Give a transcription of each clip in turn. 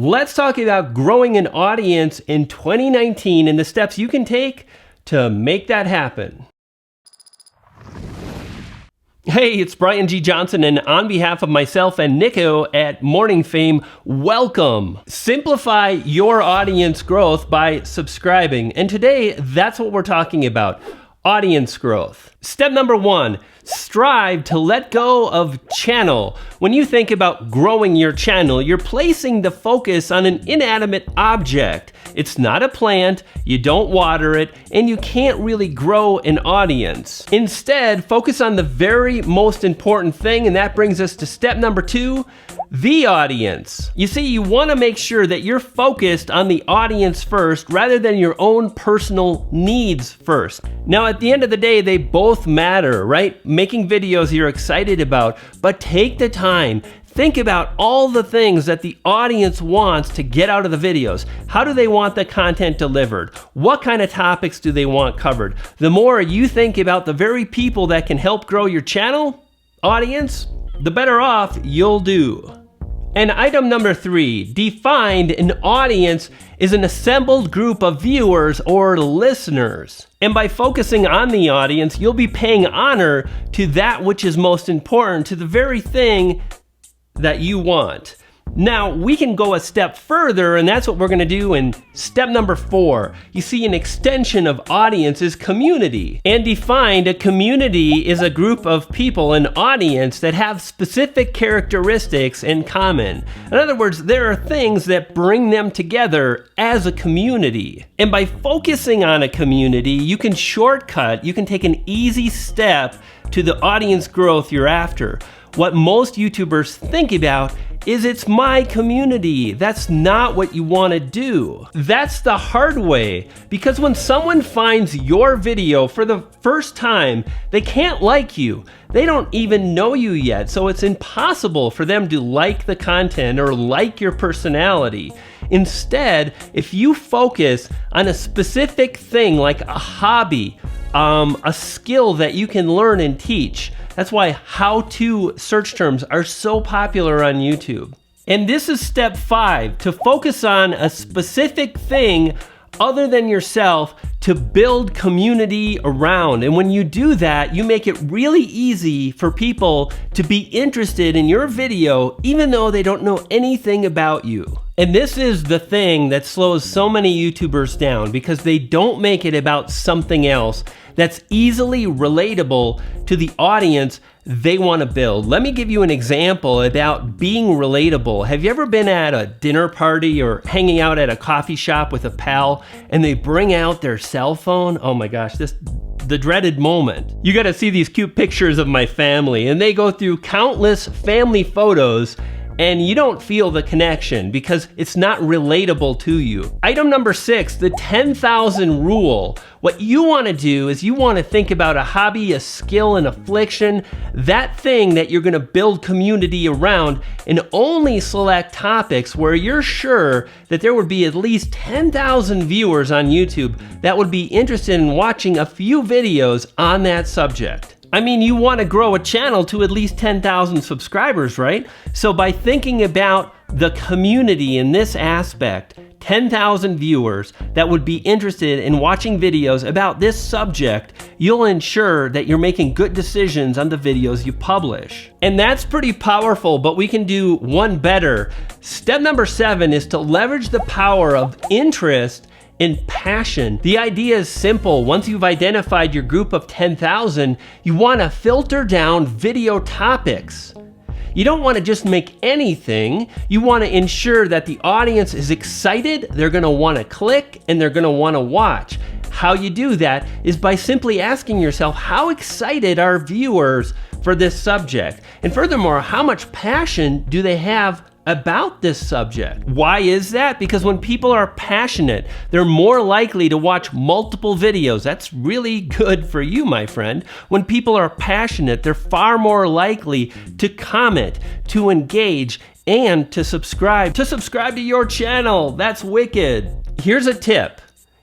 Let's talk about growing an audience in 2019 and the steps you can take to make that happen. Hey, it's Brian G. Johnson, and on behalf of myself and Nico at Morningfame, welcome. Simplify your audience growth by subscribing. And today, that's what we're talking about, audience growth. Step number 1, strive to let go of channel. When you think about growing your channel, you're placing the focus on an inanimate object. It's not a plant, you don't water it, and you can't really grow an audience. Instead, focus on the very most important thing, and that brings us to step number 2, the audience. You see, you want to make sure that you're focused on the audience first rather than your own personal needs first. Now, at the end of the day, they both matter, right? Making videos you're excited about, but take the time. Think about all the things that the audience wants to get out of the videos. How do they want the content delivered? What kind of topics do they want covered? The more you think about the very people that can help grow your channel, audience, the better off you'll do. And item number 3, define an audience is an assembled group of viewers or listeners. And by focusing on the audience, you'll be paying honor to that which is most important, to the very thing that you want. Now, we can go a step further, and that's what we're gonna do in step number 4. You see, an extension of audience is community. And defined, a community is a group of people, an audience, that have specific characteristics in common. In other words, there are things that bring them together as a community. And by focusing on a community, you can shortcut, you can take an easy step to the audience growth you're after. What most YouTubers think about is it's my community. That's not what you want to do. That's the hard way, because when someone finds your video for the first time, they can't like you. They don't even know you yet, so it's impossible for them to like the content or like your personality. Instead, if you focus on a specific thing like a hobby, a skill that you can learn and teach. That's why how-to search terms are so popular on YouTube. And this is step 5, to focus on a specific thing other than yourself to build community around. And when you do that, you make it really easy for people to be interested in your video, even though they don't know anything about you. And this is the thing that slows so many YouTubers down, because they don't make it about something else that's easily relatable to the audience they want to build. Let me give you an example about being relatable. Have you ever been at a dinner party or hanging out at a coffee shop with a pal and they bring out their cell phone? Oh my gosh, the dreaded moment. You got to see these cute pictures of my family, and they go through countless family photos, and you don't feel the connection because it's not relatable to you. Item number 6, the 10,000 rule. What you want to do is you want to think about a hobby, a skill, an affliction, that thing that you're going to build community around, and only select topics where you're sure that there would be at least 10,000 viewers on YouTube that would be interested in watching a few videos on that subject. I mean, you want to grow a channel to at least 10,000 subscribers, right? So by thinking about the community in this aspect, 10,000 viewers that would be interested in watching videos about this subject, you'll ensure that you're making good decisions on the videos you publish. And that's pretty powerful, but we can do one better. Step number 7 is to leverage the power of interest and passion. The idea is simple. Once you've identified your group of 10,000, you want to filter down video topics. You don't want to just make anything. You want to ensure that the audience is excited, they're going to want to click, and they're going to want to watch. How you do that is by simply asking yourself, how excited are viewers for this subject? And furthermore, how much passion do they have about this subject? Why is that? Because when people are passionate, they're more likely to watch multiple videos. That's really good for you, my friend. When people are passionate, they're far more likely to comment, to engage, and to subscribe to your channel. That's wicked. Here's a tip.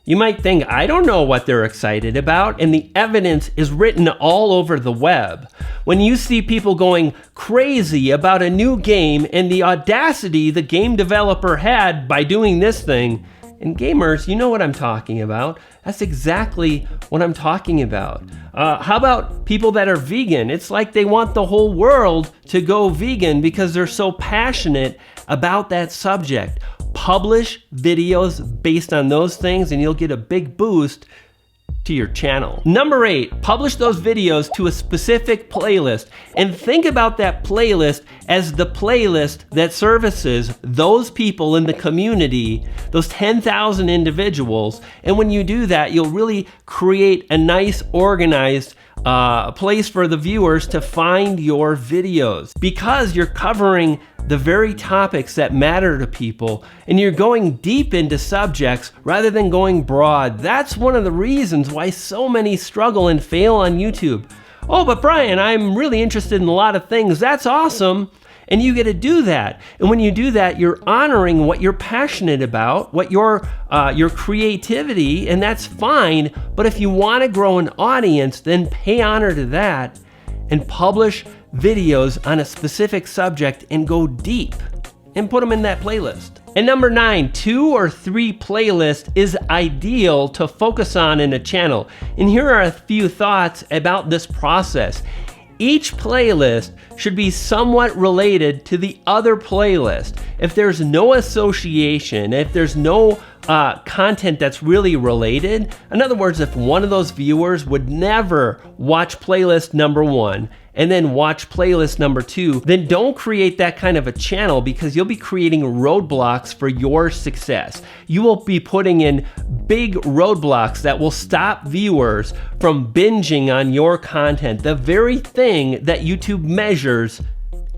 You might think, I don't know what they're excited about, and the evidence is written all over the web. When you see people going crazy about a new game and the audacity the game developer had by doing this thing, and gamers, you know what I'm talking about. That's exactly what I'm talking about. How about people that are vegan? It's like they want the whole world to go vegan because they're so passionate about that subject. Publish videos based on those things and you'll get a big boost to your channel. Number 8, publish those videos to a specific playlist and think about that playlist as the playlist that services those people in the community, those 10,000 individuals. And when you do that, you'll really create a nice organized place for the viewers to find your videos because you're covering the very topics that matter to people and you're going deep into subjects rather than going broad. That's one of the reasons why so many struggle and fail on YouTube. Oh, but Brian, I'm really interested in a lot of things. That's awesome. And you get to do that. And when you do that, you're honoring what you're passionate about, what your creativity, and that's fine. But if you want to grow an audience, then pay honor to that and publish videos on a specific subject and go deep and put them in that playlist. And number 9, 2 or 3 playlists is ideal to focus on in a channel. And here are a few thoughts about this process. Each playlist should be somewhat related to the other playlist. If there's no association, if there's no content that's really related, in other words, if one of those viewers would never watch playlist number 1 and then watch playlist number 2, then don't create that kind of a channel because you'll be creating roadblocks for your success. You will be putting in big roadblocks that will stop viewers from binging on your content, the very thing that YouTube measures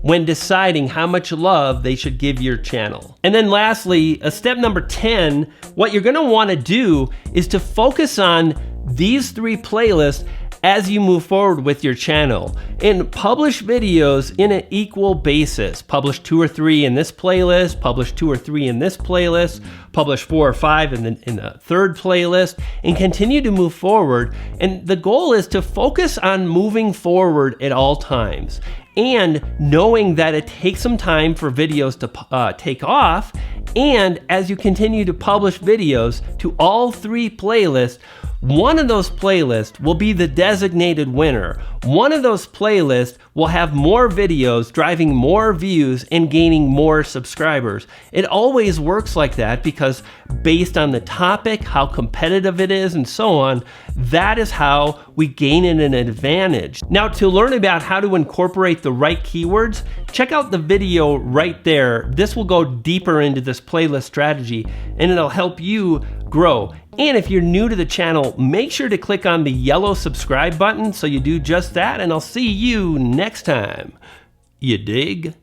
when deciding how much love they should give your channel. And then lastly, step number 10, what you're gonna wanna do is to focus on these 3 playlists as you move forward with your channel and publish videos in an equal basis. Publish 2 or 3 in this playlist, publish 2 or 3 in this playlist, publish 4 or 5 in the third playlist, and continue to move forward. And the goal is to focus on moving forward at all times and knowing that it takes some time for videos to take off. And as you continue to publish videos to all 3 playlists, one of those playlists will be the designated winner. One of those playlists will have more videos, driving more views and gaining more subscribers. It always works like that because based on the topic, how competitive it is, and so on, that is how we gain an advantage. Now, to learn about how to incorporate the right keywords, check out the video right there. This will go deeper into this playlist strategy and it'll help you grow. And if you're new to the channel, make sure to click on the yellow subscribe button so you do just that, and I'll see you next time. You dig?